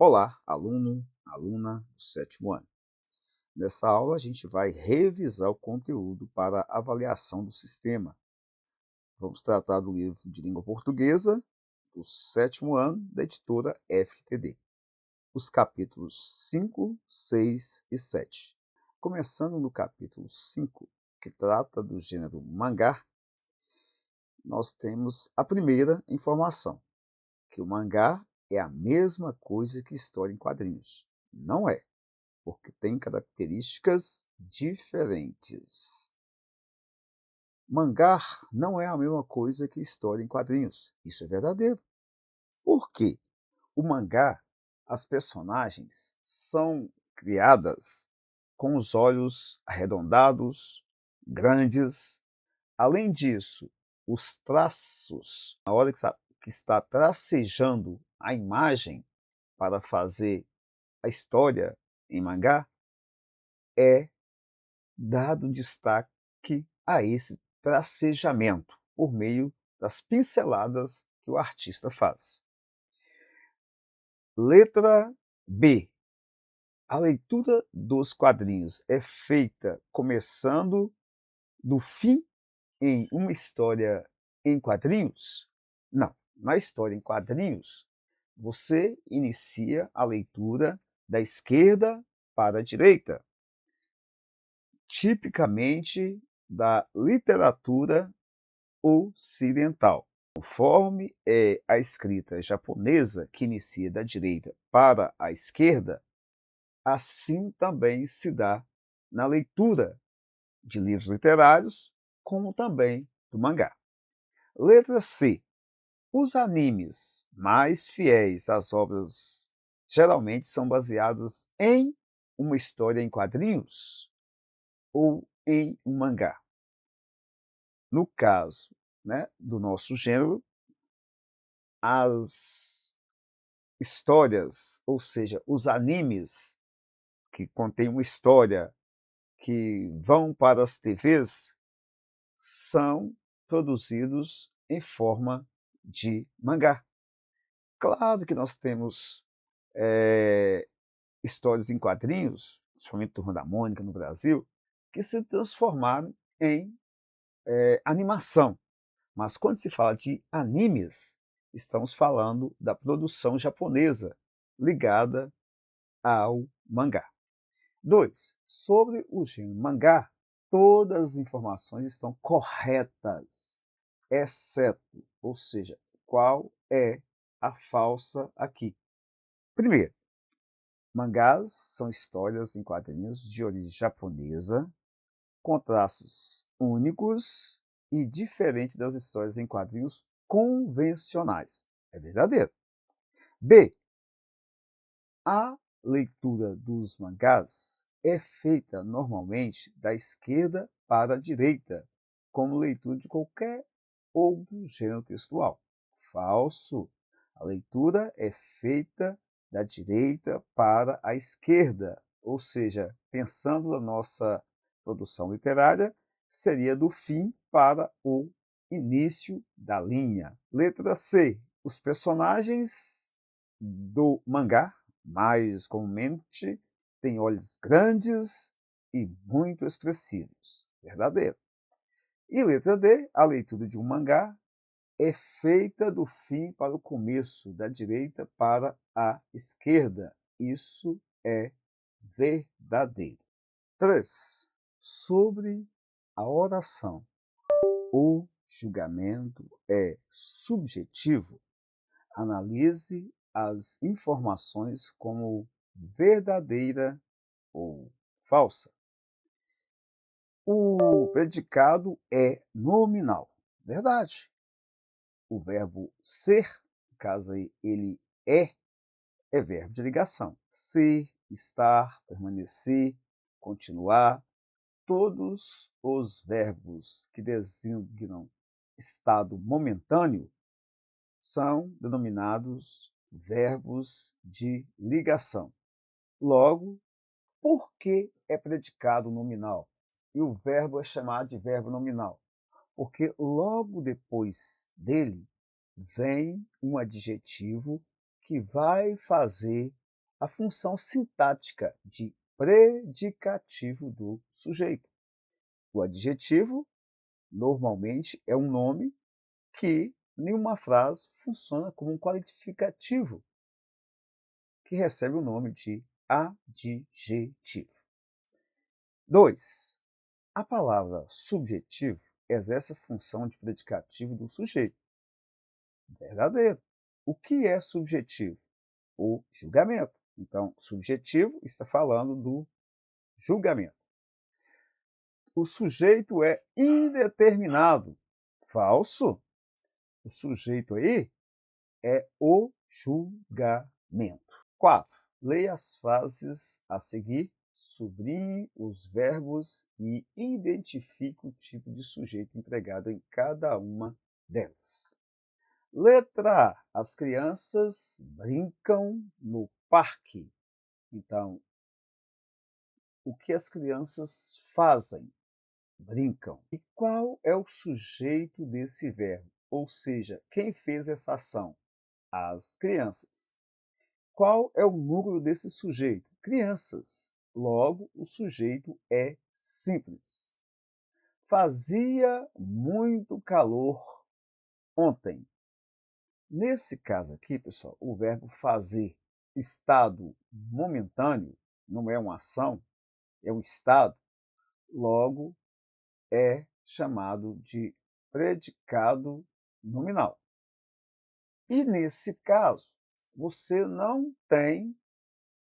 Olá, aluno, aluna do sétimo ano. Nessa aula, a gente vai revisar o conteúdo para avaliação do sistema. Vamos tratar do livro de língua portuguesa do sétimo ano da editora FTD. Os capítulos 5, 6 e 7. Começando no capítulo 5, que trata do gênero mangá, nós temos a primeira informação, que o mangá é a mesma coisa que história em quadrinhos. Não é, porque tem características diferentes. Mangá não é a mesma coisa que história em quadrinhos. Isso é verdadeiro. Por quê? O mangá, as personagens são criadas com os olhos arredondados, grandes. Além disso, os traços, na hora que está tracejando a imagem para fazer a história em mangá, é dado destaque a esse tracejamento por meio das pinceladas que o artista faz. Letra B. A leitura dos quadrinhos é feita começando do fim em uma história em quadrinhos? Não. Na história em quadrinhos, você inicia a leitura da esquerda para a direita, tipicamente da literatura ocidental. Conforme é a escrita japonesa, que inicia da direita para a esquerda, assim também se dá na leitura de livros literários, como também do mangá. Letra C. Os animes mais fiéis às obras geralmente são baseados em uma história em quadrinhos ou em um mangá. No caso, do nosso gênero, as histórias, ou seja, os animes que contêm uma história que vão para as TVs, são produzidos em forma de mangá. Claro que nós temos histórias em quadrinhos, principalmente Turma da Mônica no Brasil, que se transformaram em animação. Mas quando se fala de animes, estamos falando da produção japonesa ligada ao mangá. 2. Sobre o gênero mangá, todas as informações estão corretas, exceto, ou seja, qual é a falsa aqui. Primeiro, mangás são histórias em quadrinhos de origem japonesa, com traços únicos e diferente das histórias em quadrinhos convencionais. É verdadeiro. B. A leitura dos mangás é feita normalmente da esquerda para a direita, como leitura de qualquer outro gênero textual. Falso. A leitura é feita da direita para a esquerda, ou seja, pensando na nossa produção literária, seria do fim para o início da linha. Letra C. Os personagens do mangá, mais comumente, têm olhos grandes e muito expressivos. Verdadeiro. E letra D. A leitura de um mangá é feita do fim para o começo, da direita para a esquerda. Isso é verdadeiro. 3. Sobre a oração. O julgamento é subjetivo. Analise as informações como verdadeira ou falsa. O predicado é nominal. Verdade. O verbo ser, no caso aí ele é verbo de ligação. Ser, estar, permanecer, continuar. Todos os verbos que designam estado momentâneo são denominados verbos de ligação. Logo, por que é predicado nominal? E o verbo é chamado de verbo nominal? Porque logo depois dele vem um adjetivo que vai fazer a função sintática de predicativo do sujeito. O adjetivo, normalmente, é um nome que, em uma frase, funciona como um qualificativo, que recebe o nome de adjetivo. 2. A palavra subjetivo exerce a função de predicativo do sujeito. Verdadeiro. O que é subjetivo? O julgamento. Então, subjetivo está falando do julgamento. O sujeito é indeterminado. Falso. O sujeito aí é o julgamento. 4. Leia as frases a seguir, sublinhe os verbos e identifique o tipo de sujeito empregado em cada uma delas. Letra A. As crianças brincam no parque. Então, o que as crianças fazem? Brincam. E qual é o sujeito desse verbo? Ou seja, quem fez essa ação? As crianças. Qual é o núcleo desse sujeito? Crianças. Logo, o sujeito é simples. Fazia muito calor ontem. Nesse caso aqui, pessoal, o verbo fazer, estado momentâneo, não é uma ação, é um estado, logo é chamado de predicado nominal. E nesse caso, você não tem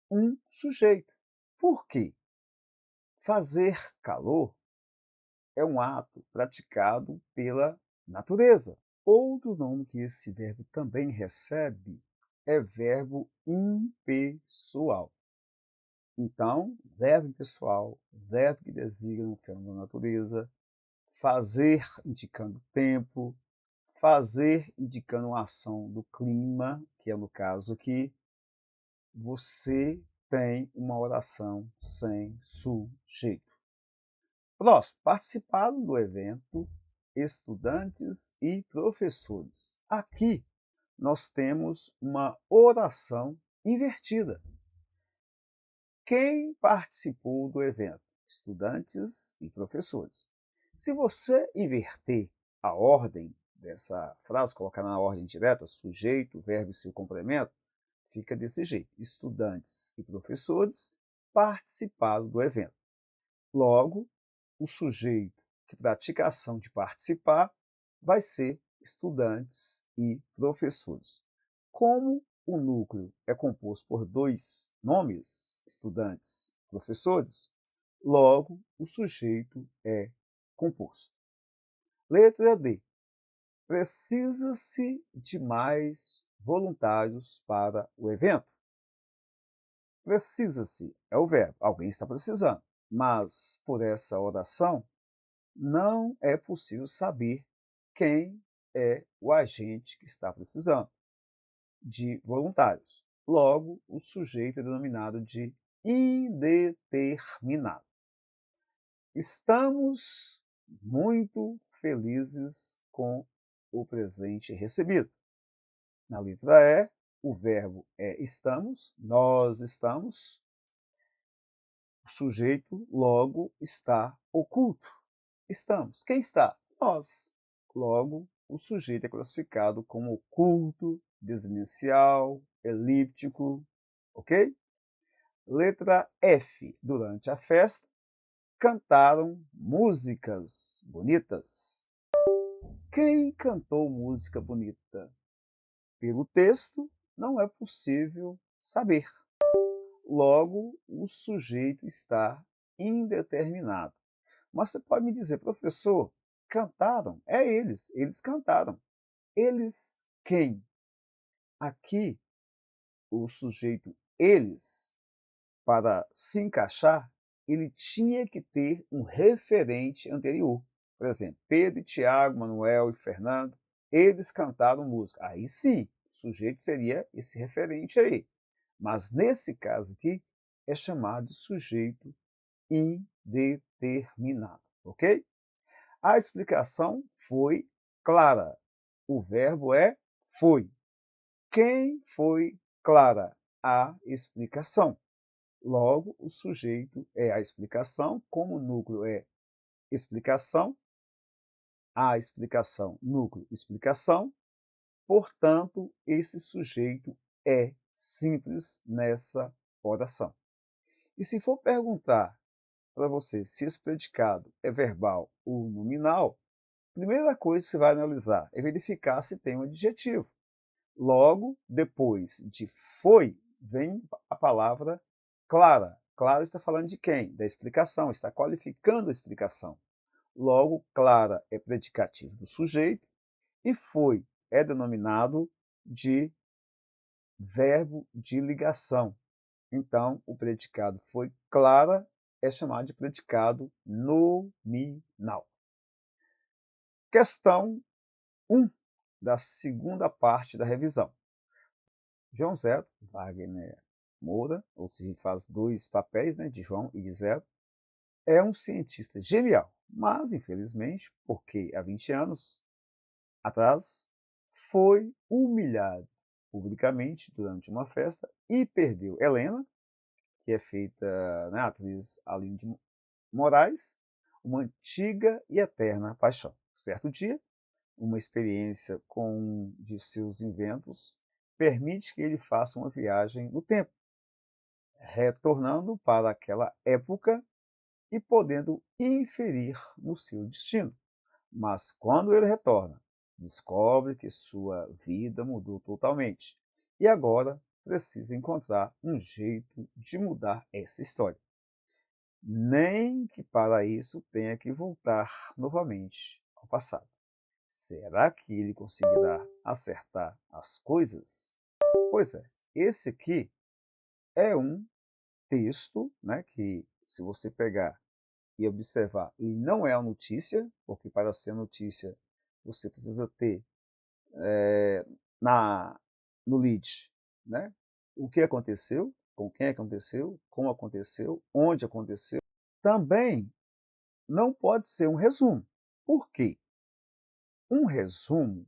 um sujeito. Por quê? Fazer calor é um ato praticado pela natureza. Outro nome que esse verbo também recebe é verbo impessoal. Então, verbo impessoal, verbo que designa um fenômeno da natureza, fazer indicando tempo, fazer indicando uma ação do clima, que é no caso aqui, você tem uma oração sem sujeito. Próximo, participaram do evento estudantes e professores. Aqui nós temos uma oração invertida. Quem participou do evento? Estudantes e professores. Se você inverter a ordem dessa frase, colocar na ordem direta, sujeito, verbo e seu complemento, fica desse jeito. Estudantes e professores participaram do evento. Logo, o sujeito que pratica a ação de participar vai ser estudantes e professores. Como o núcleo é composto por dois nomes, estudantes e professores, logo o sujeito é composto. Letra D. Precisa-se de mais voluntários para o evento. Precisa-se é o verbo, alguém está precisando, mas por essa oração não é possível saber quem é o agente que está precisando de voluntários. Logo, o sujeito é denominado de indeterminado. Estamos muito felizes com o presente recebido. Na letra E, o verbo é estamos, nós estamos. O sujeito, logo, está oculto. Estamos. Quem está? Nós. Logo, o sujeito é classificado como oculto, desinencial, elíptico, ok? Letra F. Durante a festa, cantaram músicas bonitas. Quem cantou música bonita? Pelo texto, não é possível saber. Logo, o sujeito está indeterminado. Mas você pode me dizer, professor, cantaram? É eles cantaram. Eles quem? Aqui, o sujeito eles, para se encaixar, ele tinha que ter um referente anterior. Por exemplo, Pedro, Tiago, Manuel e Fernando, eles cantaram música. Aí sim, o sujeito seria esse referente aí. Mas nesse caso aqui, é chamado de sujeito indeterminado, ok? A explicação foi clara. O verbo é foi. Quem foi Clara? a explicação. Logo, o sujeito é a explicação, como o núcleo é explicação, a explicação, núcleo, explicação, portanto, esse sujeito é simples nessa oração. E se for perguntar para você se esse predicado é verbal ou nominal, a primeira coisa que você vai analisar é verificar se tem um adjetivo. Logo, depois de foi, vem a palavra clara. Clara está falando de quem? Da explicação, está qualificando a explicação. Logo, clara é predicativo do sujeito e foi é denominado de verbo de ligação. Então, o predicado foi clara é chamado de predicado nominal. Questão 1 da segunda parte da revisão. João Zero, Wagner Moura, ou seja, faz dois papéis, né, de João e de Zero, é um cientista genial, mas, infelizmente, porque há 20 anos atrás, foi humilhado publicamente durante uma festa e perdeu Helena, que é feita, né, a atriz Aline de Moraes, uma antiga e eterna paixão. Certo dia, uma experiência com um de seus inventos permite que ele faça uma viagem no tempo, retornando para aquela época e podendo inferir no seu destino. Mas quando ele retorna, descobre que sua vida mudou totalmente e agora precisa encontrar um jeito de mudar essa história. Nem que para isso tenha que voltar novamente ao passado. Será que ele conseguirá acertar as coisas? Pois é, esse aqui é um texto, né, que se você pegar e observar, ele não é a notícia, porque para ser notícia você precisa ter no lead, né, o que aconteceu, com quem aconteceu, como aconteceu, onde aconteceu. Também não pode ser um resumo. Por quê? Um resumo,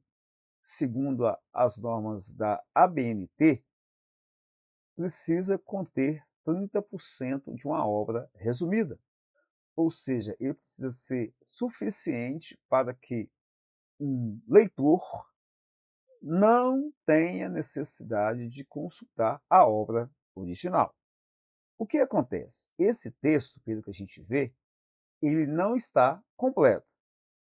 segundo as normas da ABNT, precisa conter 30% de uma obra resumida. Ou seja, ele precisa ser suficiente para que um leitor não tenha necessidade de consultar a obra original. O que acontece? Esse texto, pelo que a gente vê, ele não está completo.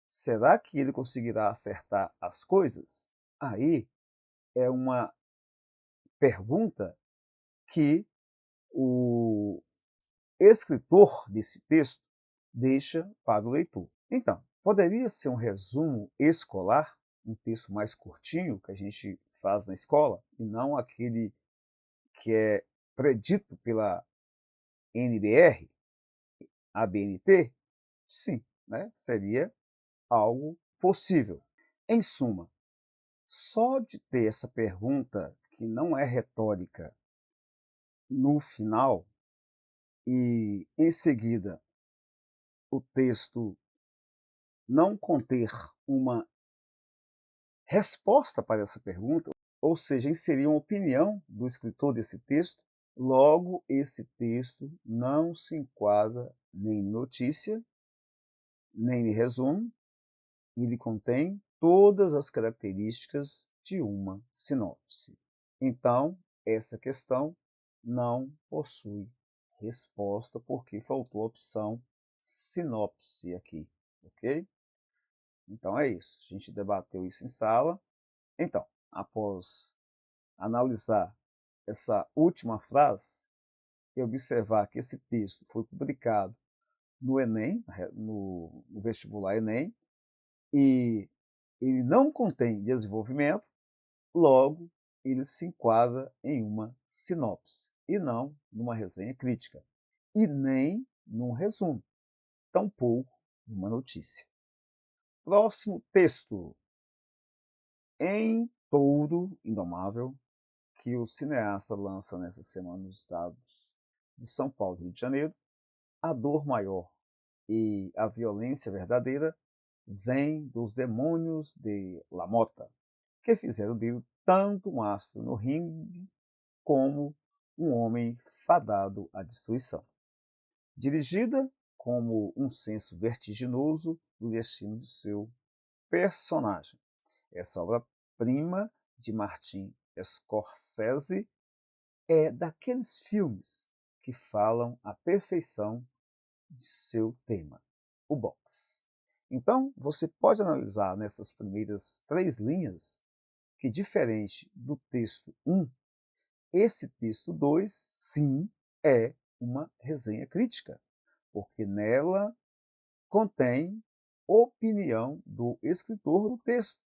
Será que ele conseguirá acertar as coisas? Aí é uma pergunta que o escritor desse texto deixa para o leitor. Então, poderia ser um resumo escolar, um texto mais curtinho que a gente faz na escola, e não aquele que é predito pela NBR, ABNT? Sim, né? Seria algo possível. Em suma, só de ter essa pergunta, que não é retórica, no final, e em seguida o texto não conter uma resposta para essa pergunta, ou seja, inserir uma opinião do escritor desse texto, logo esse texto não se enquadra nem em notícia, nem em resumo, e ele contém todas as características de uma sinopse. Então, essa questão não possui resposta porque faltou a opção sinopse aqui, ok? Então é isso, a gente debateu isso em sala. Então, após analisar essa última frase e observar que esse texto foi publicado no Enem, no vestibular Enem, e ele não contém desenvolvimento, logo ele se enquadra em uma sinopse, e não numa resenha crítica, e nem num resumo, tampouco numa notícia. Próximo texto. Em Touro Indomável, que o cineasta lança nessa semana nos estados de São Paulo e Rio de Janeiro, a dor maior e a violência verdadeira vem dos demônios de LaMotta, que fizeram dele tanto um astro no ringue como homem fadado à destruição, dirigida como um senso vertiginoso do destino de seu personagem. Essa obra-prima de Martin Scorsese é daqueles filmes que falam à perfeição de seu tema, o boxe. Então, você pode analisar nessas primeiras 3 linhas que, diferente do texto 1, esse texto 2, sim, é uma resenha crítica, porque nela contém opinião do escritor do texto,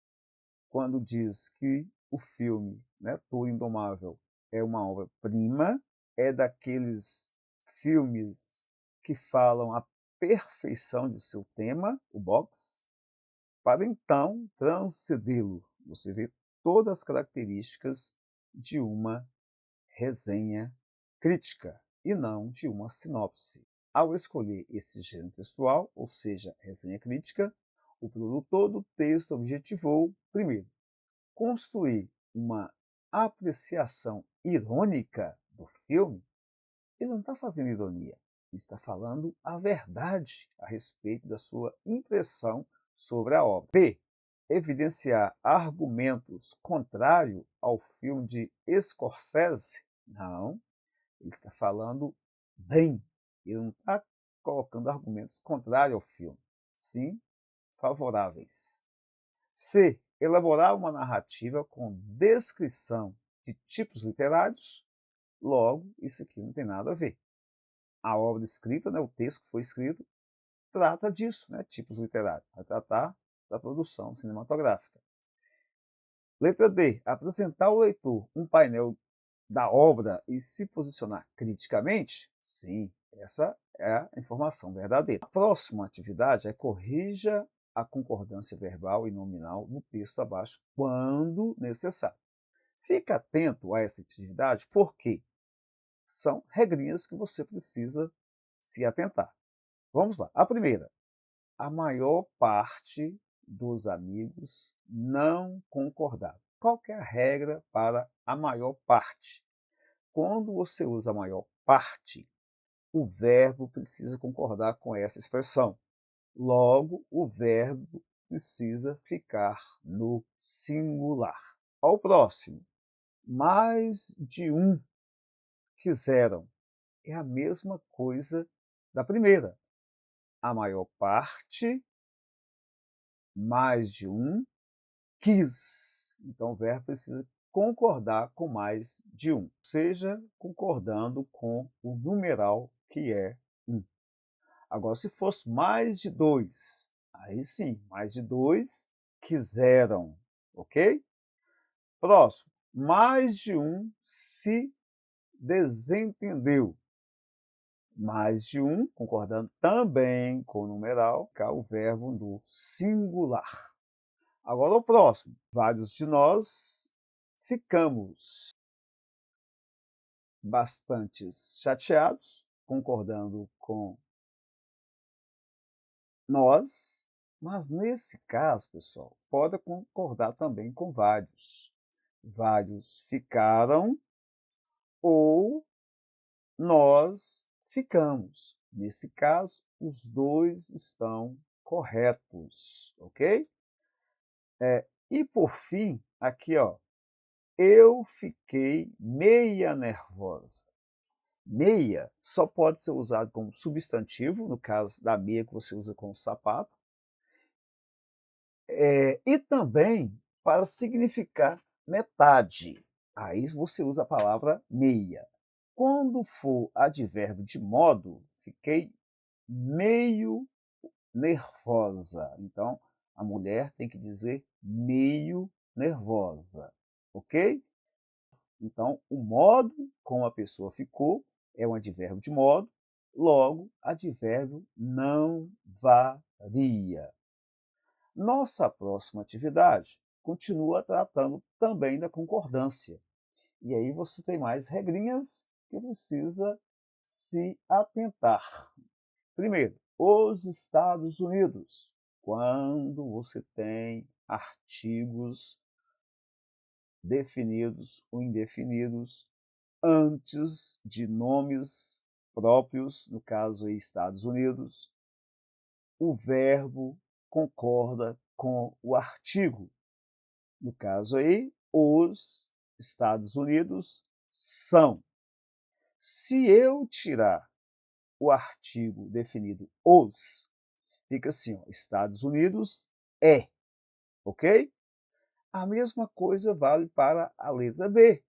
quando diz que o filme, né, Touro Indomável, é uma obra-prima, é daqueles filmes que falam a perfeição de seu tema, o boxe, para então transcendê-lo. Você vê todas as características de uma resenha crítica e não de uma sinopse. Ao escolher esse gênero textual, ou seja, resenha crítica, o produtor do texto objetivou, primeiro, construir uma apreciação irônica do filme. Ele não está fazendo ironia, ele está falando a verdade a respeito da sua impressão sobre a obra. B. Evidenciar argumentos contrários ao filme de Scorsese. Não, ele está falando bem. Ele não está colocando argumentos contrários ao filme, sim favoráveis. C. Elaborar uma narrativa com descrição de tipos literários. Logo, isso aqui não tem nada a ver. A obra escrita, né, o texto que foi escrito, trata disso, né, tipos literários. Vai tratar da produção cinematográfica. Letra D. Apresentar ao leitor um painel da obra e se posicionar criticamente? Sim, essa é a informação verdadeira. A próxima atividade é corrija a concordância verbal e nominal no texto abaixo, quando necessário. Fique atento a essa atividade, porque são regrinhas que você precisa se atentar. Vamos lá. A primeira. A maior parte dos amigos não concordaram. Qual que é a regra para a maior parte? Quando você usa a maior parte, o verbo precisa concordar com essa expressão. Logo, o verbo precisa ficar no singular. Ao próximo. Mais de um quiseram. É a mesma coisa da primeira. A maior parte, mais de um, quis. Então, o verbo precisa concordar com mais de um, seja concordando com o numeral que é um. Agora, se fosse mais de dois, aí sim, mais de dois quiseram, ok? Próximo, mais de um se desentendeu. Mais de um, concordando também com o numeral, cá o verbo no singular. Agora o próximo. Vários de nós ficamos bastante chateados, concordando com nós, mas nesse caso, pessoal, pode concordar também com vários. Vários ficaram ou nós ficamos. Nesse caso, os dois estão corretos, ok? E por fim, aqui, ó, eu fiquei meia nervosa. Meia só pode ser usado como substantivo, no caso da meia que você usa com sapato, e também para significar metade. Aí você usa a palavra meia. Quando for advérbio de modo, fiquei meio nervosa. Então, a mulher tem que dizer meio nervosa, ok? Então, o modo como a pessoa ficou é um advérbio de modo, logo, advérbio não varia. Nossa próxima atividade continua tratando também da concordância. E aí você tem mais regrinhas que precisa se atentar. Primeiro, os Estados Unidos. Quando você tem artigos definidos ou indefinidos, antes de nomes próprios, no caso aí Estados Unidos, o verbo concorda com o artigo. No caso aí, os Estados Unidos são. Se eu tirar o artigo definido os, fica assim, ó, Estados Unidos é, ok? A mesma coisa vale para a letra B.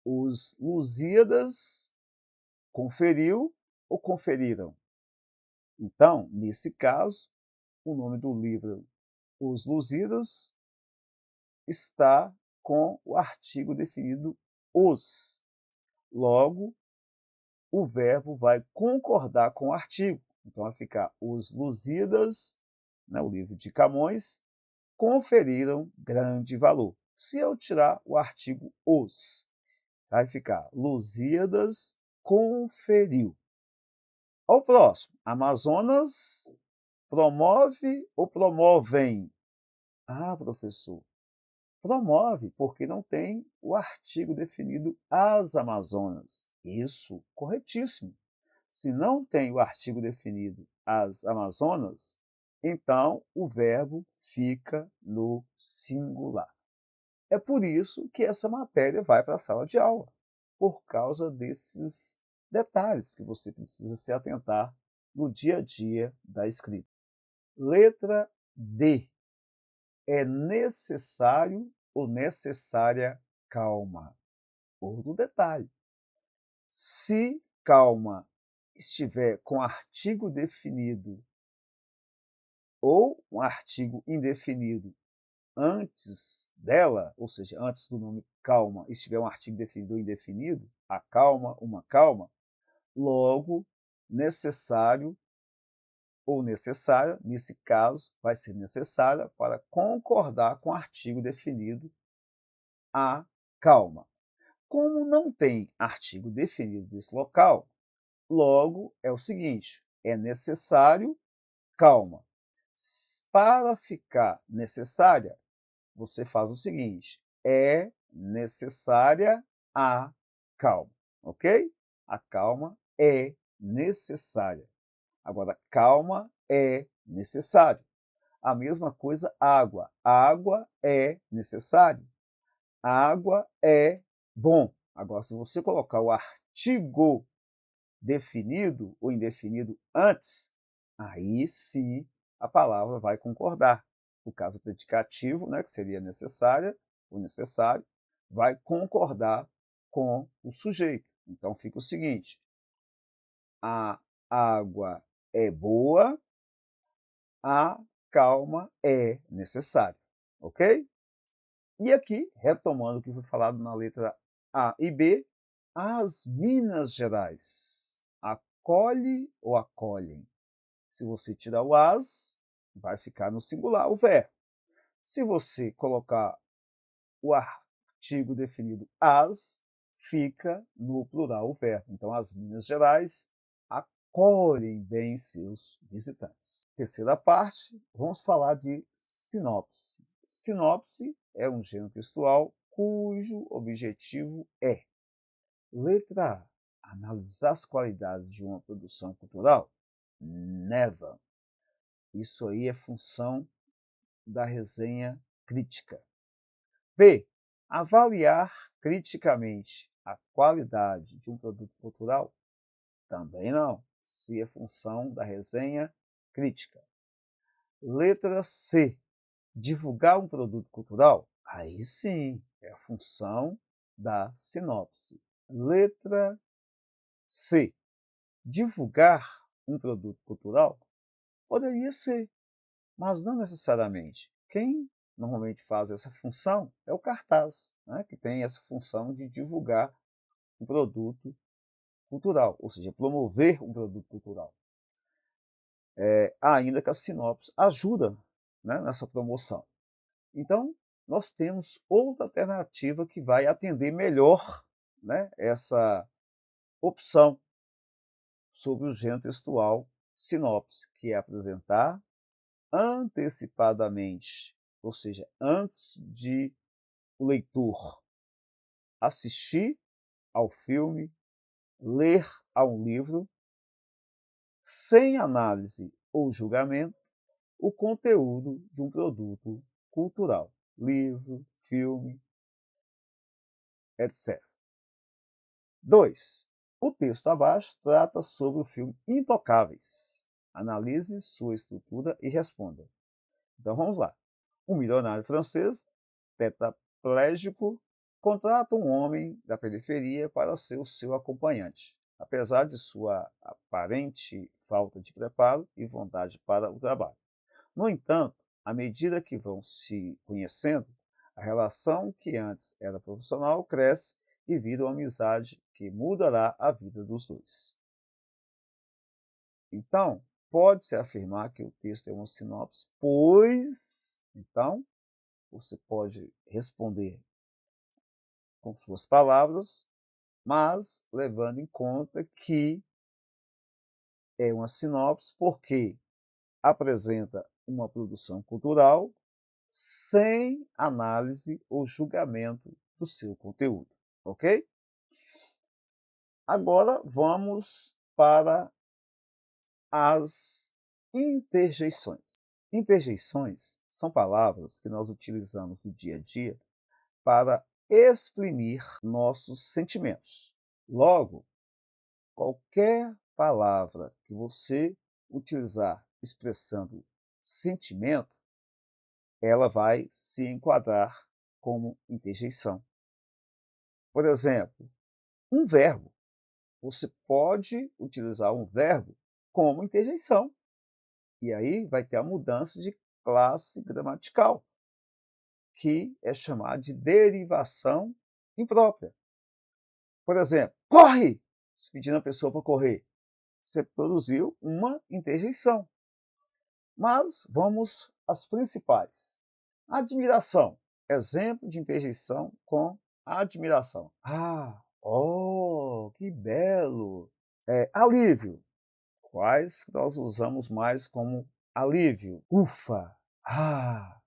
Os Lusíadas conferiu ou conferiram? Então, nesse caso, o nome do livro Os Lusíadas está com o artigo definido os. Logo, o verbo vai concordar com o artigo. Então, vai ficar os Lusíadas, né, o livro de Camões, conferiram grande valor. Se eu tirar o artigo os, vai ficar Lusíadas conferiu. Ao próximo, Amazonas promove ou promovem? Ah, professor, promove, porque não tem o artigo definido as Amazonas. Isso, corretíssimo. Se não tem o artigo definido as Amazonas, então o verbo fica no singular. É por isso que essa matéria vai para a sala de aula, por causa desses detalhes que você precisa se atentar no dia a dia da escrita. Letra D. É necessário ou necessária calma? Outro detalhe. Se calma estiver com artigo definido ou um artigo indefinido antes dela, ou seja, antes do nome calma, estiver um artigo definido ou indefinido, a calma, uma calma, logo, necessário ou necessária, nesse caso, vai ser necessária para concordar com o artigo definido a calma. Como não tem artigo definido nesse local, logo é o seguinte, é necessário calma. Para ficar necessária, você faz o seguinte, é necessária a calma, ok? A calma é necessária. Agora, calma é necessário. A mesma coisa, água. Água é necessário. Água é bom. Agora, se você colocar o artigo definido ou indefinido antes, aí sim a palavra vai concordar. O caso predicativo, né, que seria necessária ou necessário, vai concordar com o sujeito. Então fica o seguinte: a água é boa, a calma é necessária, ok? E aqui, retomando o que foi falado na letra A e B, as Minas Gerais acolhe ou acolhem? Se você tirar o as, vai ficar no singular o verbo. Se você colocar o artigo definido as, fica no plural o verbo. Então, as Minas Gerais acolhem bem seus visitantes. Terceira parte, vamos falar de sinopse. Sinopse é um gênero textual cujo objetivo é: letra A, analisar as qualidades de uma produção cultural? Never. Isso aí é função da resenha crítica. B, avaliar criticamente a qualidade de um produto cultural? Também não, se é função da resenha crítica. Letra C, divulgar um produto cultural? Aí sim, é a função da sinopse. Letra C, divulgar um produto cultural? Poderia ser, mas não necessariamente. Quem normalmente faz essa função é o cartaz, né, que tem essa função de divulgar um produto cultural, ou seja, promover um produto cultural. Ainda que a sinopse ajuda, né, nessa promoção. Então, nós temos outra alternativa que vai atender melhor, né, essa opção sobre o gênero textual sinopse, que é apresentar antecipadamente, ou seja, antes de o leitor assistir ao filme, ler a um livro, sem análise ou julgamento, o conteúdo de um produto cultural, livro, filme, etc. 2. O texto abaixo trata sobre o filme Intocáveis. Analise sua estrutura e responda. Então vamos lá. Um milionário francês, tetraplégico, contrata um homem da periferia para ser o seu acompanhante. Apesar de sua aparente falta de preparo e vontade para o trabalho. No entanto, à medida que vão se conhecendo, a relação que antes era profissional cresce e vira uma amizade que mudará a vida dos dois. Então, pode-se afirmar que o texto é uma sinopse, pois, então, você pode responder com suas palavras, mas levando em conta que é uma sinopse porque apresenta uma produção cultural sem análise ou julgamento do seu conteúdo, ok? Agora vamos para as interjeições. Interjeições são palavras que nós utilizamos no dia a dia para exprimir nossos sentimentos. Logo, qualquer palavra que você utilizar expressando sentimento, ela vai se enquadrar como interjeição. Por exemplo, um verbo. Você pode utilizar um verbo como interjeição. E aí vai ter a mudança de classe gramatical, que é chamada de derivação imprópria. Por exemplo, corre! Pedindo a pessoa para correr. Você produziu uma interjeição. Mas vamos às principais. Admiração. Exemplo de interjeição com admiração. Ah, oh, que belo! Alívio. Quais nós usamos mais como alívio? Ufa! Ah!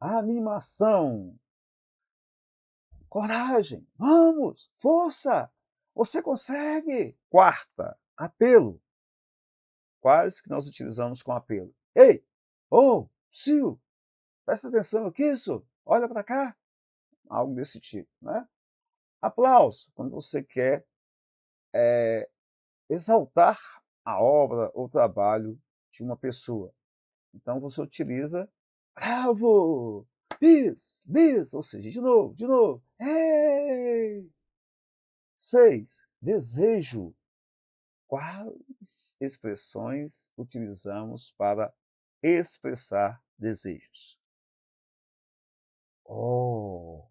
Animação! Coragem! Vamos! Força! Você consegue! Quarta, apelo. Quais que nós utilizamos com apelo? Ei! Oh! Sil! Presta atenção no que é isso? Olha para cá! Algo desse tipo, né? Aplauso, quando você quer exaltar a obra ou trabalho de uma pessoa. Então você utiliza bravo, bis, ou seja, de novo, hey! 6. Desejo. Quais expressões utilizamos para expressar desejos? Oh,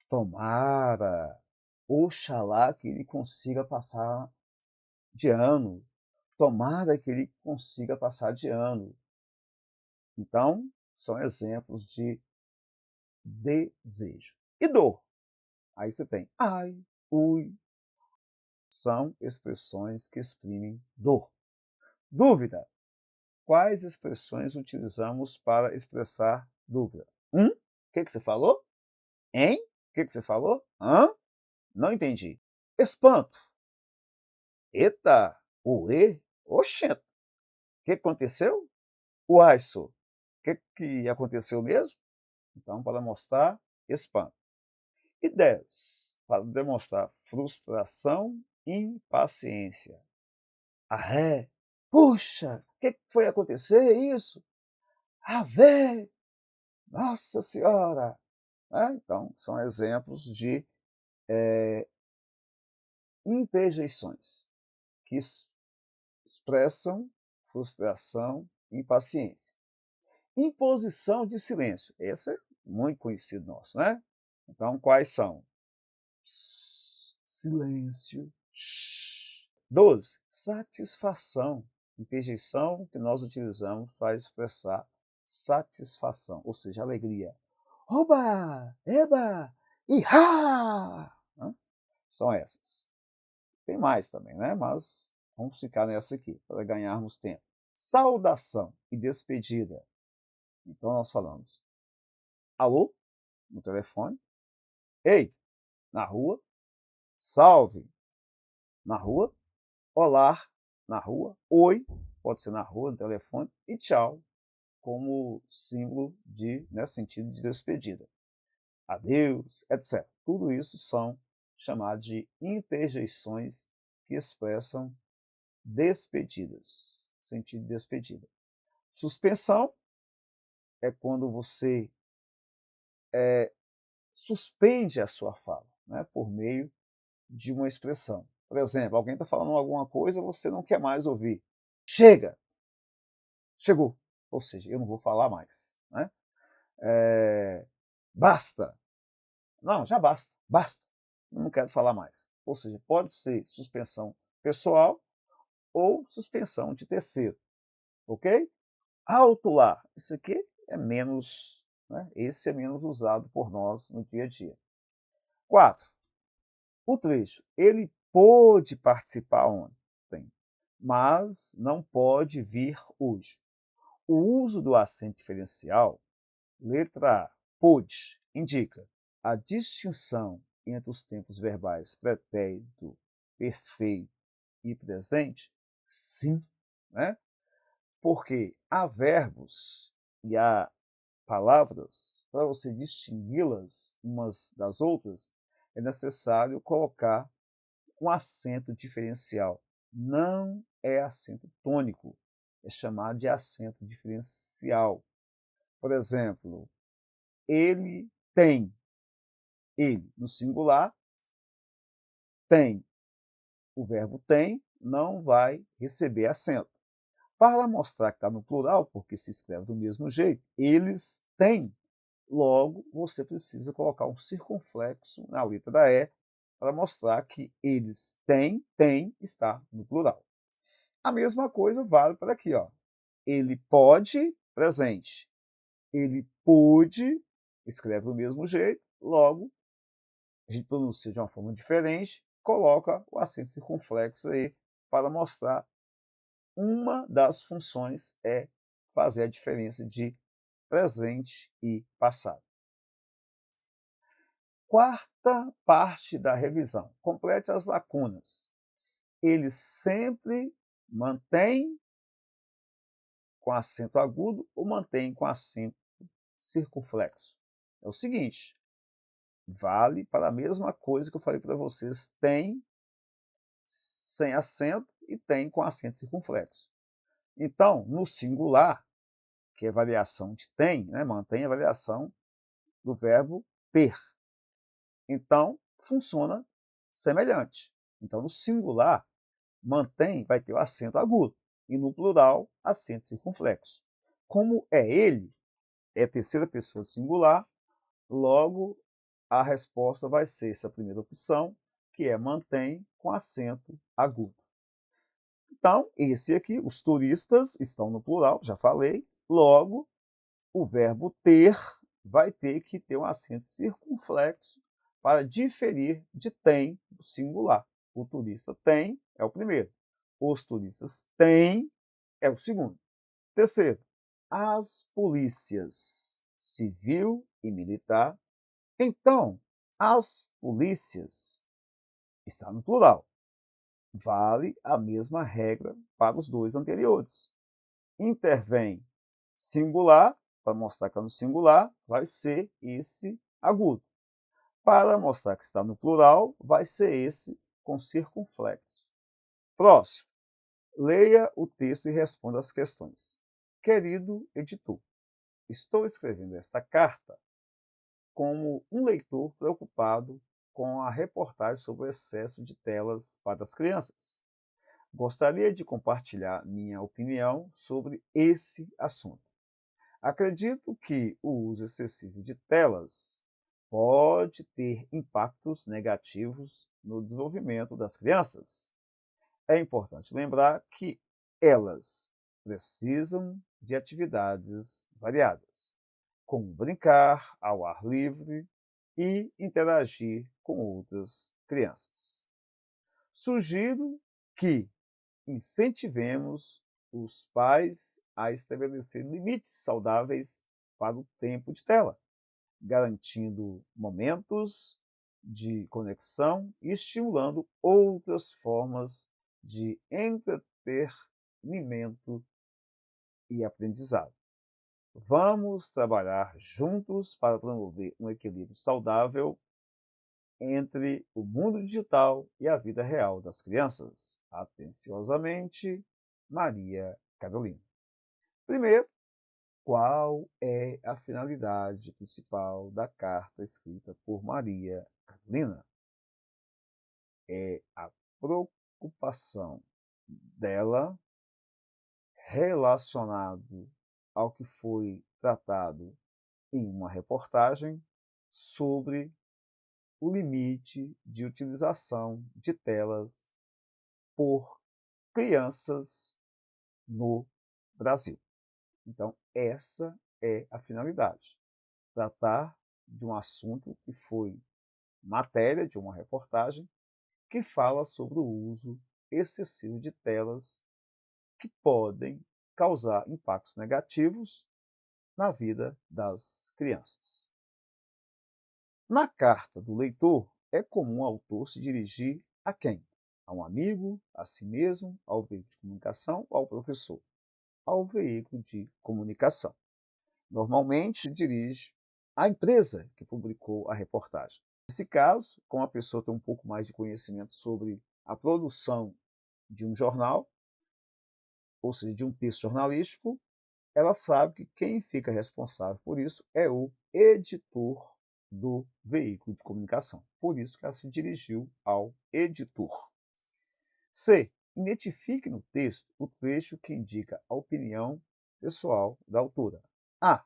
tomara, oxalá que ele consiga passar de ano, tomara que ele consiga passar de ano. Então, são exemplos de desejo. E dor. Aí você tem ai, ui. São expressões que exprimem dor. Dúvida. Quais expressões utilizamos para expressar dúvida? O que você falou? Hein? O que você falou? Hã? Não entendi. Espanto. Eita, uê, oxente. O que aconteceu? Uai, só. O que aconteceu mesmo? Então, para mostrar espanto. E 10, para demonstrar frustração e impaciência. Ah, é? Puxa, o que foi acontecer isso? Ah, vé! Nossa Senhora! Então, são exemplos de interjeições que expressam frustração e impaciência. Imposição de silêncio. Esse é muito conhecido nosso, né? Então, quais são? Silêncio. 12. Satisfação. Interjeição que nós utilizamos para expressar satisfação, ou seja, alegria. Oba! Eba! Ihá! São essas. Tem mais também, né? Mas vamos ficar nessa aqui, para ganharmos tempo. Saudação e despedida. Então nós falamos alô, no telefone. Ei, na rua, salve, na rua, olá, na rua, oi, pode ser na rua, no telefone, e tchau, como símbolo de, né, sentido de despedida. Adeus, etc. Tudo isso são chamados de interjeições que expressam despedidas, sentido de despedida. Suspensão é quando você suspende a sua fala, né, por meio de uma expressão. Por exemplo, alguém está falando alguma coisa, você não quer mais ouvir. Chega! Chegou! Ou seja, eu não vou falar mais. Né? Basta! Não, já basta. Basta! Eu não quero falar mais. Ou seja, pode ser suspensão pessoal ou suspensão de terceiro. Ok? Autuar. Isso aqui é menos, né? Esse é menos usado por nós no dia a dia. 4. O trecho. Ele pôde participar ontem, mas não pode vir hoje. O uso do acento diferencial, letra A, pôde, indica a distinção entre os tempos verbais pretérito, perfeito e presente? Sim, né? Porque há verbos e há palavras, para você distingui-las umas das outras, é necessário colocar um acento diferencial. Não é acento tônico, é chamado de acento diferencial. Por exemplo, ele tem. Ele, no singular, tem. O verbo tem não vai receber acento. Para mostrar que está no plural, porque se escreve do mesmo jeito, eles têm. Logo, você precisa colocar um circunflexo na letra E para mostrar que eles têm, tem, está no plural. A mesma coisa vale para aqui. Ó. Ele pode, presente. Ele pôde, escreve do mesmo jeito, logo, a gente pronuncia de uma forma diferente, coloca o acento circunflexo aí para mostrar uma das funções é fazer a diferença de presente e passado. Quarta parte da revisão. Complete as lacunas. Ele sempre mantém com acento agudo ou mantém com acento circunflexo. É o seguinte, vale para a mesma coisa que eu falei para vocês, tem sem acento e tem com acento circunflexo. Então, no singular, que é variação de tem, né, mantém a variação do verbo ter. Então, funciona semelhante. Então, no singular, mantém vai ter o acento agudo e no plural, acento circunflexo. Como é ele, é terceira pessoa do singular, logo a resposta vai ser essa primeira opção, que é mantém com acento agudo. Então, esse aqui, os turistas estão no plural, já falei, logo o verbo ter vai ter que ter um acento circunflexo para diferir de tem do singular. O turista tem é o primeiro. Os turistas têm é o segundo. Terceiro, as polícias civil e militar. Então, as polícias está no plural. Vale a mesma regra para os dois anteriores. Intervém singular, para mostrar que é no singular, vai ser esse agudo. Para mostrar que está no plural, vai ser esse com circunflexo. Próximo. Leia o texto e responda as questões. Querido editor, estou escrevendo esta carta como um leitor preocupado com a reportagem sobre o excesso de telas para as crianças. Gostaria de compartilhar minha opinião sobre esse assunto. Acredito que o uso excessivo de telas pode ter impactos negativos no desenvolvimento das crianças. É importante lembrar que elas precisam de atividades variadas, como brincar ao ar livre e interagir com outras crianças. Sugiro que incentivemos os pais a estabelecer limites saudáveis para o tempo de tela, garantindo momentos de conexão e estimulando outras formas de entretenimento e aprendizado. Vamos trabalhar juntos para promover um equilíbrio saudável entre o mundo digital e a vida real das crianças. Atenciosamente, Maria Carolina. Primeiro, qual é a finalidade principal da carta escrita por Maria Carolina? É a preocupação dela relacionado ao que foi tratado em uma reportagem sobre o limite de utilização de telas por crianças no Brasil. Então, essa é a finalidade, tratar de um assunto que foi matéria de uma reportagem que fala sobre o uso excessivo de telas que podem causar impactos negativos na vida das crianças. Na carta do leitor, é comum o autor se dirigir a quem? A um amigo, a si mesmo, ao veículo de comunicação ou ao professor? Ao veículo de comunicação. Normalmente se dirige à empresa que publicou a reportagem. Nesse caso, como a pessoa tem um pouco mais de conhecimento sobre a produção de um jornal, ou seja, de um texto jornalístico, ela sabe que quem fica responsável por isso é o editor do veículo de comunicação. Por isso que ela se dirigiu ao editor. C. Identifique no texto o trecho que indica a opinião pessoal da autora. A.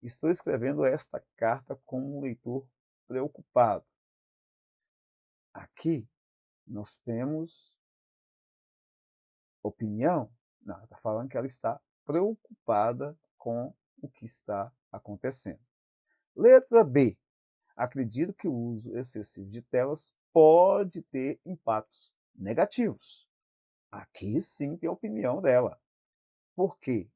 Estou escrevendo esta carta como um leitor preocupado. Aqui nós temos opinião. Não, ela está falando que ela está preocupada com o que está acontecendo. Letra B. Acredito que o uso excessivo de telas pode ter impactos negativos. Aqui sim tem a opinião dela. Por quê?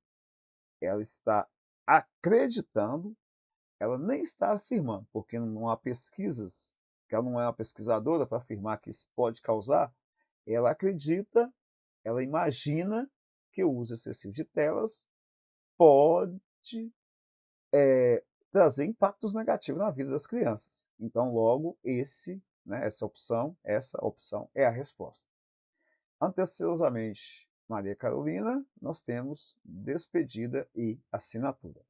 Ela está acreditando, ela nem está afirmando, porque não há pesquisas, que ela não é uma pesquisadora para afirmar que isso pode causar. Ela acredita, ela imagina que o uso excessivo de telas pode trazer impactos negativos na vida das crianças. Então, logo, essa opção é a resposta. Anteciosamente, Maria Carolina, nós temos despedida e assinatura.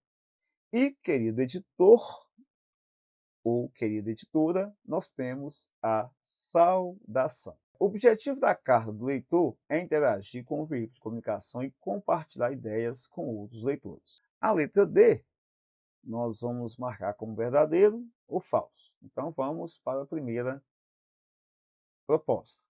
E, querido editor ou querida editora, nós temos a saudação. O objetivo da carta do leitor é interagir com o veículo de comunicação e compartilhar ideias com outros leitores. A letra D, nós vamos marcar como verdadeiro ou falso. Então, vamos para a primeira proposta.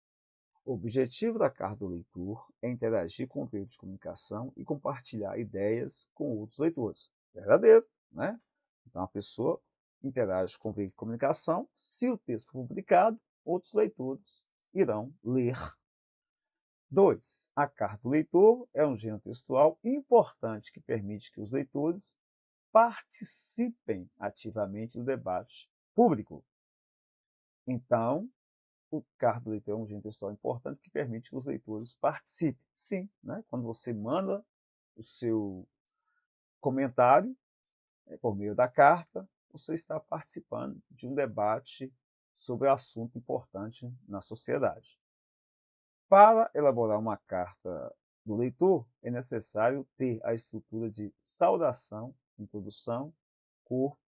O objetivo da carta do leitor é interagir com o veículo de comunicação e compartilhar ideias com outros leitores. Verdadeiro, né? Então, a pessoa interage com o veículo de comunicação. Se o texto for publicado, outros leitores irão ler. 2. A carta do leitor é um gênero textual importante que permite que os leitores participem ativamente do debate público. Então, o carta do leitor é um gênero textual importante que permite que os leitores participem. Sim, né? Quando você manda o seu comentário por meio da carta, você está participando de um debate sobre um assunto importante na sociedade. Para elaborar uma carta do leitor, é necessário ter a estrutura de saudação, introdução, corpo,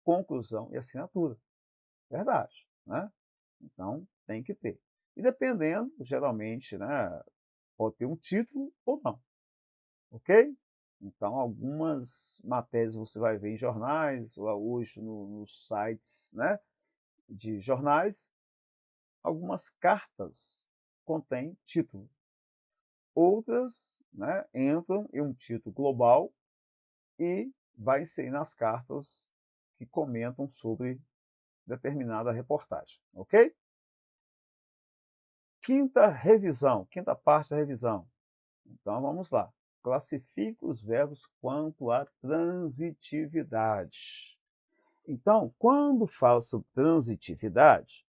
conclusão e assinatura. Verdade, né? Então, tem que ter. E dependendo, geralmente, né, pode ter um título ou não. Ok? Então, algumas matérias você vai ver em jornais, ou hoje nos sites, né, de jornais, algumas cartas contêm título. Outras, né, entram em um título global e vai inserir nas cartas que comentam sobre determinada reportagem. Ok? Quinta parte da revisão. Então, vamos lá. Classifique os verbos quanto à transitividade. Então, quando fala sobre transitividade,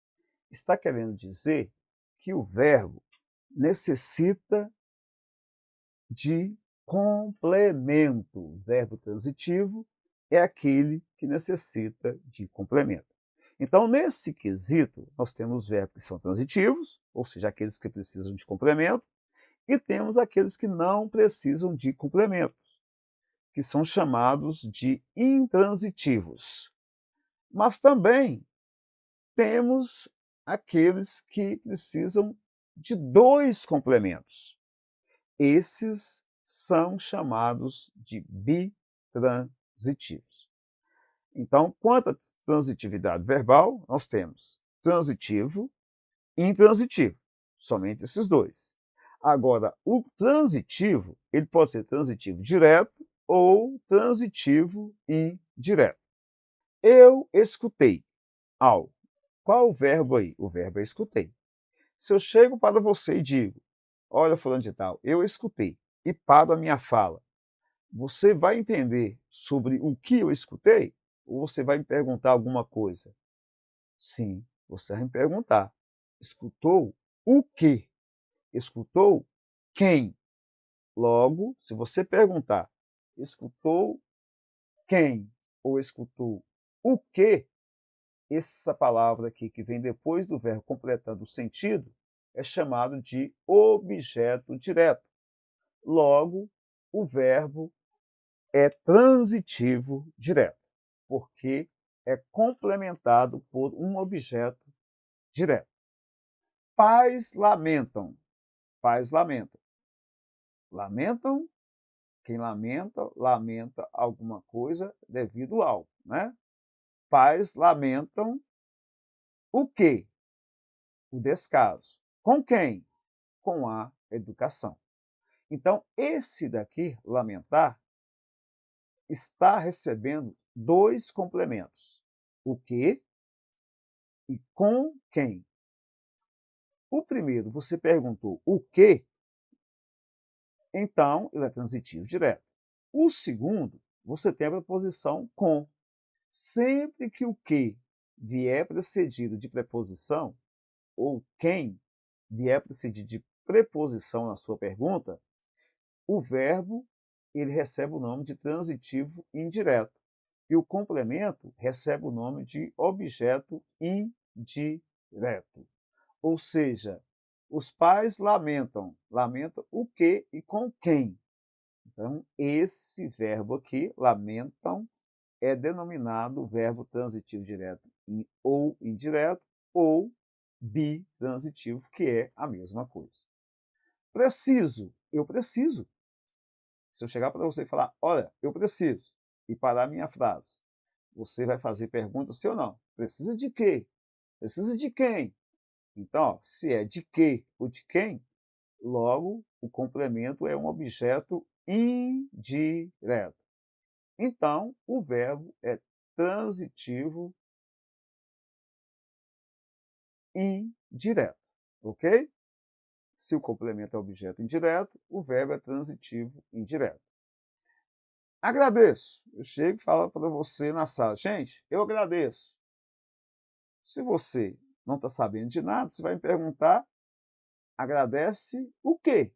está querendo dizer que o verbo necessita de complemento. O verbo transitivo é aquele que necessita de complemento. Então, nesse quesito, nós temos verbos que são transitivos, ou seja, aqueles que precisam de complemento, e temos aqueles que não precisam de complementos, que são chamados de intransitivos. Mas também temos aqueles que precisam de dois complementos. Esses são chamados de bitransitivos. Então, quanto à transitividade verbal, nós temos transitivo e intransitivo, somente esses dois. Agora, o transitivo, ele pode ser transitivo direto ou transitivo indireto. Eu escutei algo. Qual o verbo aí? O verbo é escutei. Se eu chego para você e digo, olha, fulano de tal, eu escutei, e paro a minha fala, você vai entender sobre o que eu escutei? Ou você vai me perguntar alguma coisa? Sim, você vai me perguntar. Escutou o quê? Escutou quem? Logo, se você perguntar, escutou quem? Ou escutou o quê? Essa palavra aqui que vem depois do verbo completando o sentido é chamado de objeto direto. Logo, o verbo é transitivo direto, porque é complementado por um objeto direto. Pais lamentam. Pais lamentam. Lamentam, quem lamenta, lamenta alguma coisa devido ao, né? Pais lamentam o quê? O descaso. Com quem? Com a educação. Então, esse daqui, lamentar, está recebendo dois complementos. O que e com quem. O primeiro, você perguntou o que, então ele é transitivo direto. O segundo, você tem a preposição com. Sempre que o que vier precedido de preposição, ou quem vier precedido de preposição na sua pergunta, o verbo ele recebe o nome de transitivo indireto. E o complemento recebe o nome de objeto indireto. Ou seja, os pais lamentam. Lamentam o que e com quem. Então, esse verbo aqui, lamentam, é denominado verbo transitivo direto ou indireto, ou bitransitivo, que é a mesma coisa. Preciso, eu preciso. Se eu chegar para você e falar, olha, eu preciso, e parar minha frase, você vai fazer pergunta sim ou não. Precisa de quê? Precisa de quem? Então, ó, se é de quê ou de quem, logo o complemento é um objeto indireto. Então, o verbo é transitivo indireto, ok? Se o complemento é objeto indireto, o verbo é transitivo indireto. Agradeço. Eu chego e falo para você na sala, gente, eu agradeço. Se você não está sabendo de nada, você vai me perguntar, agradece o quê?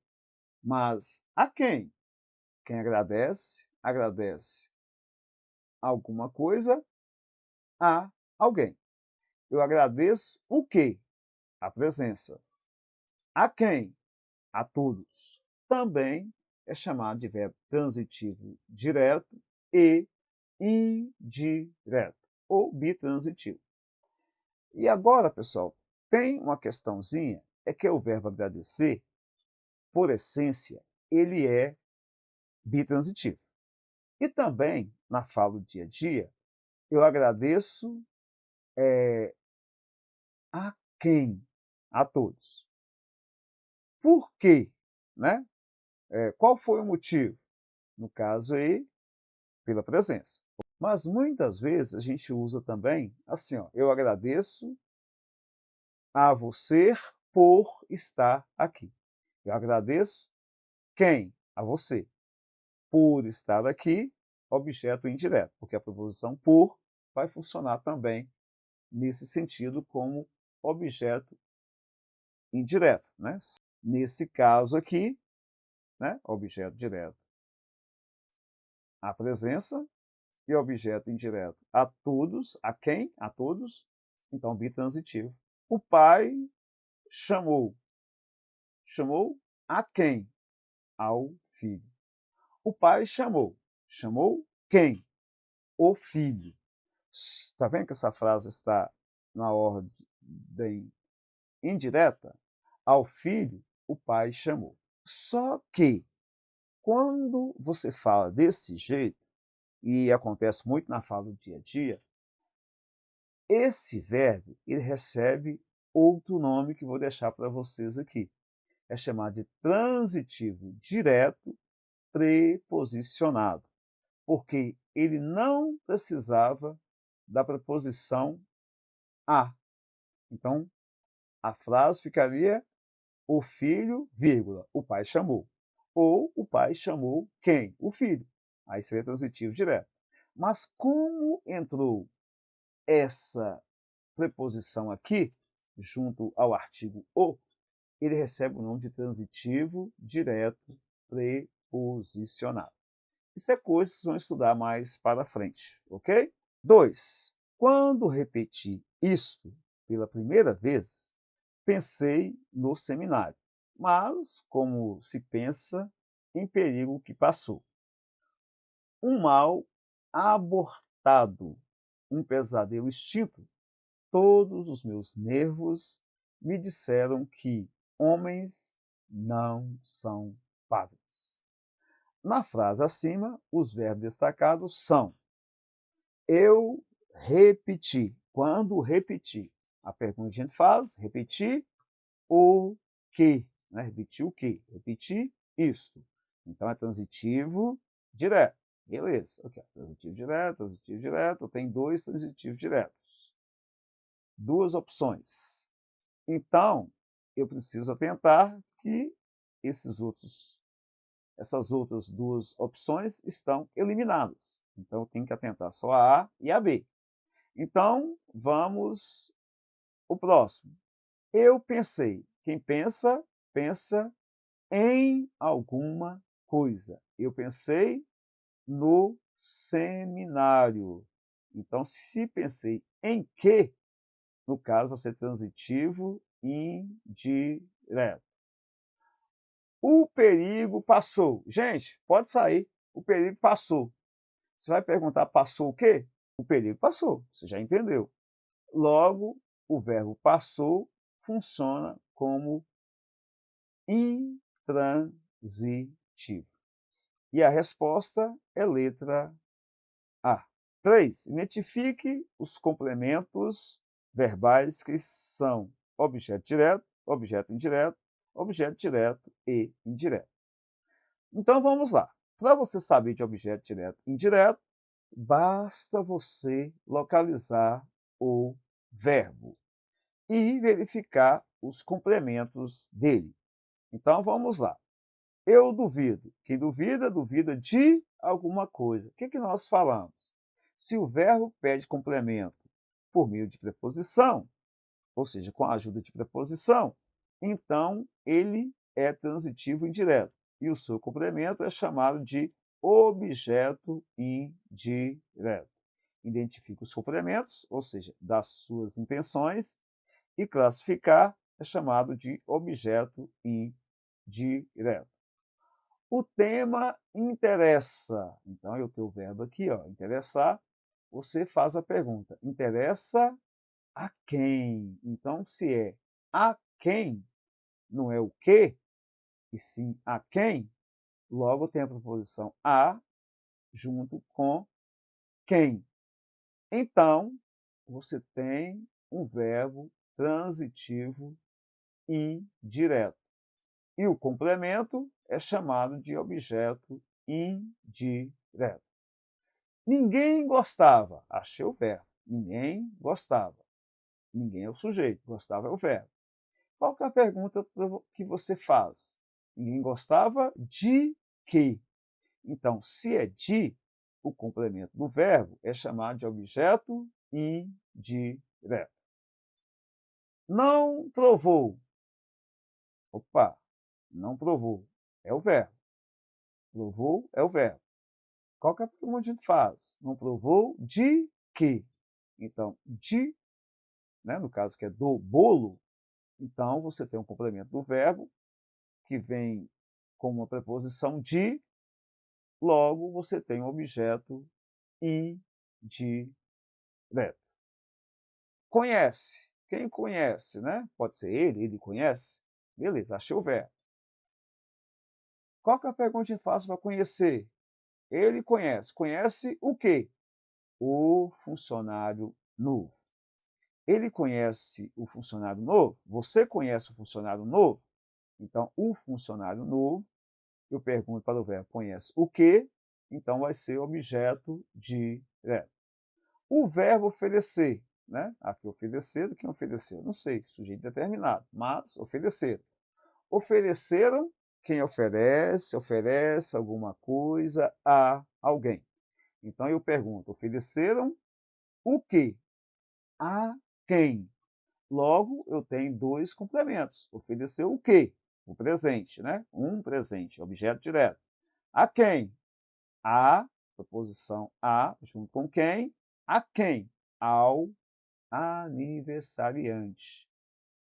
Mas a quem? Quem agradece, agradece alguma coisa a alguém. Eu agradeço o quê? A presença. A quem? A todos. Também é chamado de verbo transitivo direto e indireto, ou bitransitivo. E agora, pessoal, tem uma questãozinha, é que o verbo agradecer, por essência, ele é bitransitivo. E também, na fala do dia a dia, eu agradeço a quem? A todos. Por quê? Né? Qual foi o motivo? No caso aí, pela presença. Mas muitas vezes a gente usa também assim, ó, eu agradeço a você por estar aqui. Eu agradeço quem? A você. Por estar aqui, objeto indireto, porque a preposição por vai funcionar também nesse sentido como objeto indireto, né? Nesse caso aqui, né, objeto direto a presença e objeto indireto a todos, a quem? A todos, então bitransitivo. O pai chamou. Chamou a quem? Ao filho. O pai chamou. Chamou quem? O filho. Está vendo que essa frase está na ordem indireta? Ao filho, o pai chamou. Só que, quando você fala desse jeito, e acontece muito na fala do dia a dia, esse verbo ele recebe outro nome que vou deixar para vocês aqui. É chamado de transitivo direto preposicionado, porque ele não precisava da preposição a. Então, a frase ficaria o filho, vírgula, o pai chamou. Ou o pai chamou quem? O filho. Aí seria transitivo direto. Mas como entrou essa preposição aqui, junto ao artigo o, ele recebe o nome de transitivo direto preposicionado. Isso é coisa que vocês vão estudar mais para frente, ok? 2. Quando repeti isto pela primeira vez, pensei no seminário, mas como se pensa em perigo que passou. Um mal abortado, um pesadelo extinto. Todos os meus nervos me disseram que homens não são padres. Na frase acima, os verbos destacados são eu repeti. Quando repeti? A pergunta que a gente faz, repetir o quê? Né? Repetir o quê? Repetir isto. Então é transitivo direto. Beleza. Okay. Transitivo direto. Tem 2 transitivos diretos. 2 opções. Então, eu preciso atentar que essas outras 2 opções estão eliminadas. Então, eu tenho que atentar só a A e a B. Então, vamos o próximo. Eu pensei. Quem pensa, pensa em alguma coisa. Eu pensei no seminário. Então, se pensei em que, no caso, vai ser transitivo indireto. O perigo passou. Gente, pode sair. O perigo passou. Você vai perguntar, passou o quê? O perigo passou. Você já entendeu. Logo, o verbo passou funciona como intransitivo. E a resposta é letra A. 3. Identifique os complementos verbais que são objeto direto, objeto indireto, objeto direto e indireto. Então vamos lá. Para você saber de objeto direto e indireto, basta você localizar o verbo e verificar os complementos dele. Então vamos lá. Eu duvido. Quem duvida, duvida de alguma coisa. O que nós falamos? Se o verbo pede complemento por meio de preposição, ou seja, com a ajuda de preposição, então ele é transitivo indireto. E o seu complemento é chamado de objeto indireto. Identifica os complementos, ou seja, das suas intenções, e classificar é chamado de objeto indireto. O tema interessa. Então, eu tenho o verbo aqui, ó, interessar. Você faz a pergunta, interessa a quem? Então, se é a quem, não é o que, e sim a quem, logo tem a preposição a junto com quem. Então, você tem um verbo transitivo indireto. E o complemento é chamado de objeto indireto. Ninguém gostava. Achei o verbo. Ninguém gostava. Ninguém é o sujeito. Gostava é o verbo. Qual que é a pergunta que você faz? Ninguém gostava de quê? Então, se é de, o complemento do verbo é chamado de objeto indireto. Não provou. Opa, não provou. É o verbo. Provou é o verbo. Qual que é a pergunta que a gente faz? Não provou de quê? Então, de, né, no caso que é do bolo, então você tem um complemento do verbo que vem com uma preposição de, logo você tem um objeto indireto. Conhece. Quem conhece, né? Pode ser ele conhece. Beleza, achei o verbo. Qual que é a pergunta que a gente faz para conhecer? Ele conhece. Conhece o quê? O funcionário novo. Ele conhece o funcionário novo? Você conhece o funcionário novo? Então, o funcionário novo, eu pergunto para o verbo conhece o quê? Então, vai ser objeto direto. O verbo oferecer, né? Aqui ofereceram, quem ofereceu? Não sei, sujeito determinado, mas ofereceram. Ofereceram, quem oferece, oferece alguma coisa a alguém. Então eu pergunto, ofereceram o quê? A quem? Logo, eu tenho dois complementos. Ofereceu o quê? O presente, né? Um presente, objeto direto. A quem? A, preposição a, junto com quem? A quem? Ao aniversariante.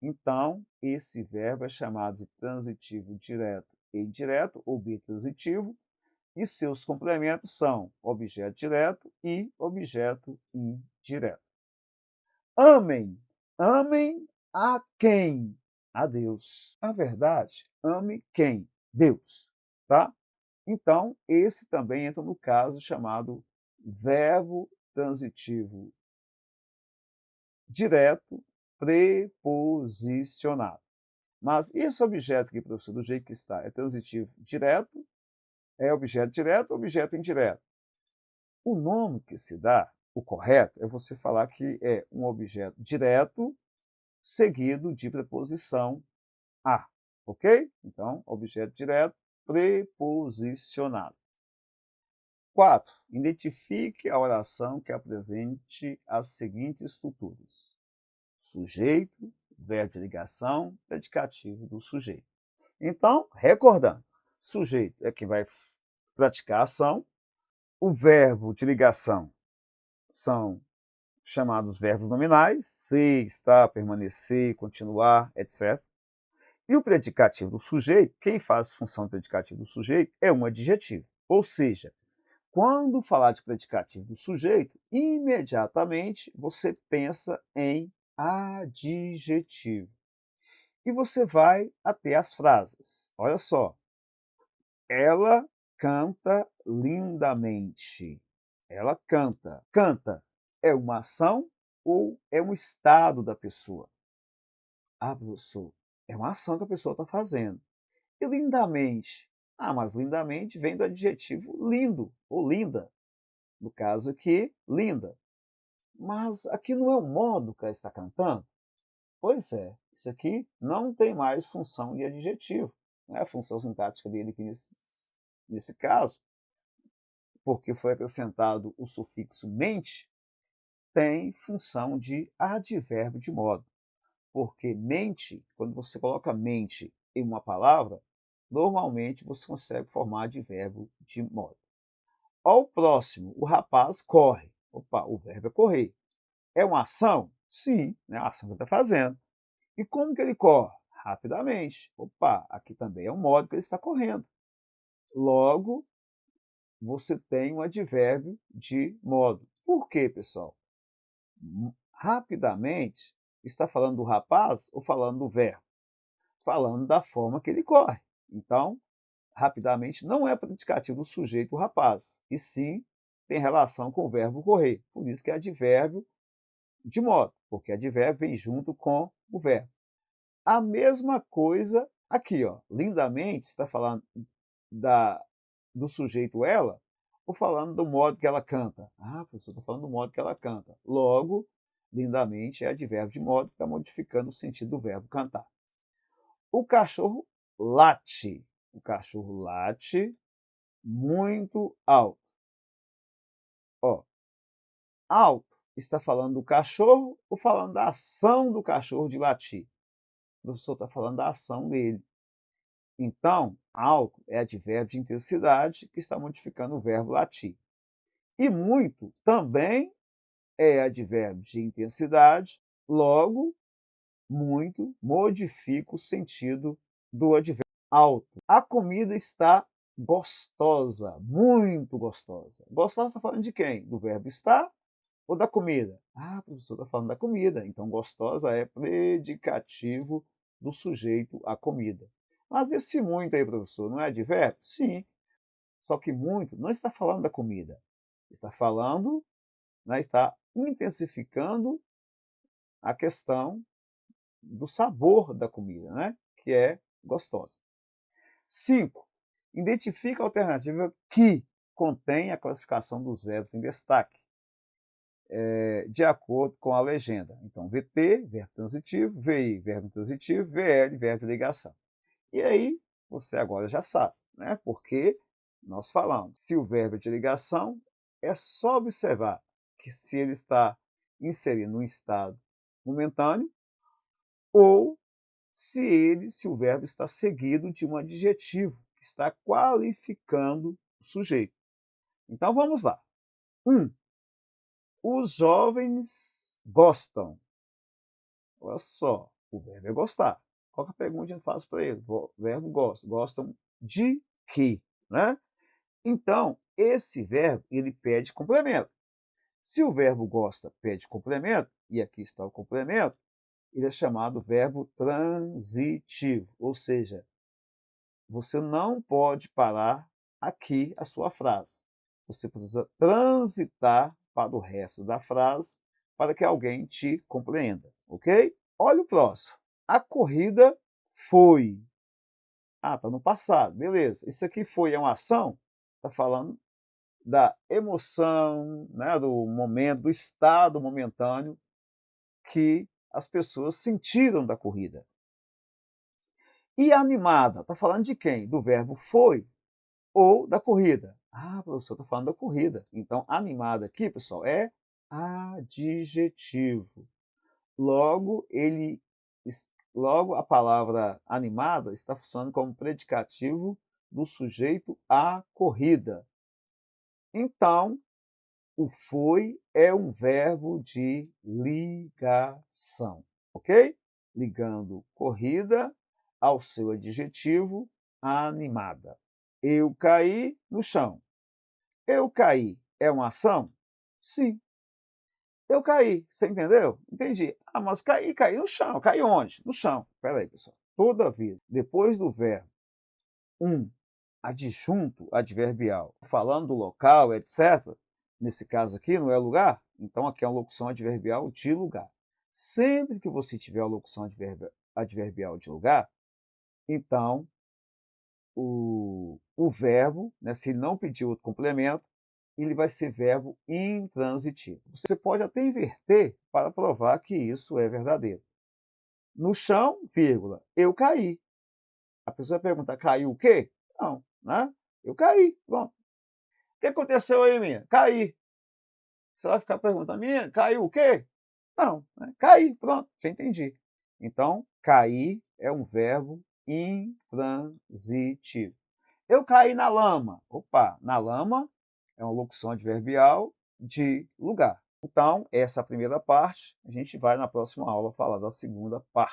Então, esse verbo é chamado de transitivo direto e indireto, ou bitransitivo, e seus complementos são objeto direto e objeto indireto. Amem. Amem a quem? A Deus. A verdade, ame quem? Deus. Tá? Então, esse também entra no caso chamado verbo transitivo direto preposicionado. Mas esse objeto aqui, professor, do jeito que está, é transitivo direto, é objeto direto ou objeto indireto? O nome que se dá, o correto, é você falar que é um objeto direto seguido de preposição a, ok? Então, objeto direto preposicionado. 4. Identifique a oração que apresente as seguintes estruturas: sujeito, verbo de ligação, predicativo do sujeito. Então, recordando, sujeito é quem vai praticar a ação, o verbo de ligação são chamados verbos nominais, ser, estar, permanecer, continuar, etc. E o predicativo do sujeito, quem faz função do predicativo do sujeito é um adjetivo. Ou seja, quando falar de predicativo do sujeito, imediatamente você pensa em adjetivo. E você vai até as frases. Olha só. Ela canta lindamente. Ela canta. Canta é uma ação ou é um estado da pessoa? Ah, professor, é uma ação que a pessoa está fazendo. E lindamente? Ah, mas lindamente vem do adjetivo lindo ou linda. No caso aqui, linda. Mas aqui não é o modo que ela está cantando? Pois é, isso aqui não tem mais função de adjetivo. Não é a função sintática dele aqui nesse caso, porque foi acrescentado o sufixo mente, tem função de advérbio de modo. Porque mente, quando você coloca mente em uma palavra, normalmente você consegue formar advérbio de modo. Ao próximo, o rapaz corre. Opa, o verbo é correr. É uma ação? Sim, né? A ação que ele está fazendo. E como que ele corre? Rapidamente. Opa, aqui também é um modo que ele está correndo. Logo, você tem um advérbio de modo. Por quê, pessoal? Rapidamente está falando do rapaz ou falando do verbo? Falando da forma que ele corre. Então, rapidamente não é predicativo do sujeito o rapaz, e sim tem relação com o verbo correr. Por isso que é advérbio de modo, porque advérbio vem junto com o verbo. A mesma coisa aqui, ó. Lindamente está falando do sujeito ela, ou falando do modo que ela canta? Ah, professor, estou falando do modo que ela canta. Logo, lindamente é advérbio de modo que está modificando o sentido do verbo cantar. O cachorro late. O cachorro late muito alto. Ó, alto está falando do cachorro ou falando da ação do cachorro de latir? O professor está falando da ação dele. Então, alto é advérbio de intensidade que está modificando o verbo latir. E muito também é advérbio de intensidade, logo, muito modifica o sentido do advérbio alto. A comida está gostosa, muito gostosa. Gostosa está falando de quem? Do verbo estar ou da comida? Ah, o professor está falando da comida. Então, gostosa é predicativo do sujeito à comida. Mas esse muito aí, professor, não é advérbio? Sim. Só que muito não está falando da comida. Está falando, né, está intensificando a questão do sabor da comida, né, que é gostosa. 5. Identifica a alternativa que contém a classificação dos verbos em destaque, de acordo com a legenda. Então, VT, verbo transitivo, VI, verbo transitivo, VL, verbo de ligação. E aí, você agora já sabe, né? Porque nós falamos, se o verbo é de ligação, é só observar que se ele está inserindo um estado momentâneo ou se o verbo está seguido de um adjetivo que está qualificando o sujeito. Então vamos lá. 1. Os jovens gostam. Olha só, o verbo é gostar. Qual que é a pergunta que a gente faz para ele? O verbo gosta. Gostam de quê? Né? Então, esse verbo, ele pede complemento. Se o verbo gosta pede complemento, e aqui está o complemento, ele é chamado verbo transitivo, ou seja, você não pode parar aqui a sua frase. Você precisa transitar para o resto da frase para que alguém te compreenda, ok? Olha o próximo. A corrida foi. Ah, está no passado, beleza. Isso aqui foi é uma ação? Está falando da emoção, né, do momento, do estado momentâneo que as pessoas sentiram da corrida. E animada, está falando de quem? Do verbo foi ou da corrida? Ah, professor, está falando da corrida. Então, animada aqui, pessoal, é adjetivo. Logo, logo a palavra animada está funcionando como predicativo do sujeito à corrida. Então, o foi é um verbo de ligação, ok? Ligando corrida ao seu adjetivo animada. Eu caí no chão. Eu caí é uma ação? Sim. Eu caí, você entendeu? Entendi. Ah, mas caí no chão. Caí onde? No chão. Espera aí, pessoal. Toda vez, depois do verbo adjunto adverbial, falando do local, etc., nesse caso aqui não é lugar, então aqui é uma locução adverbial de lugar. Sempre que você tiver a locução adverbial de lugar, então o verbo, né, se ele não pedir outro complemento, ele vai ser verbo intransitivo. Você pode até inverter para provar que isso é verdadeiro. No chão, vírgula, eu caí. A pessoa pergunta, caiu o quê? Não, né? Eu caí, pronto. O que aconteceu aí, minha? Caí. Você vai ficar perguntando, minha, caiu o quê? Não, né? Caí, pronto, já entendi. Então, cair é um verbo intransitivo. Eu caí na lama. Opa, na lama é uma locução adverbial de lugar. Então, essa é a primeira parte. A gente vai na próxima aula falar da segunda parte.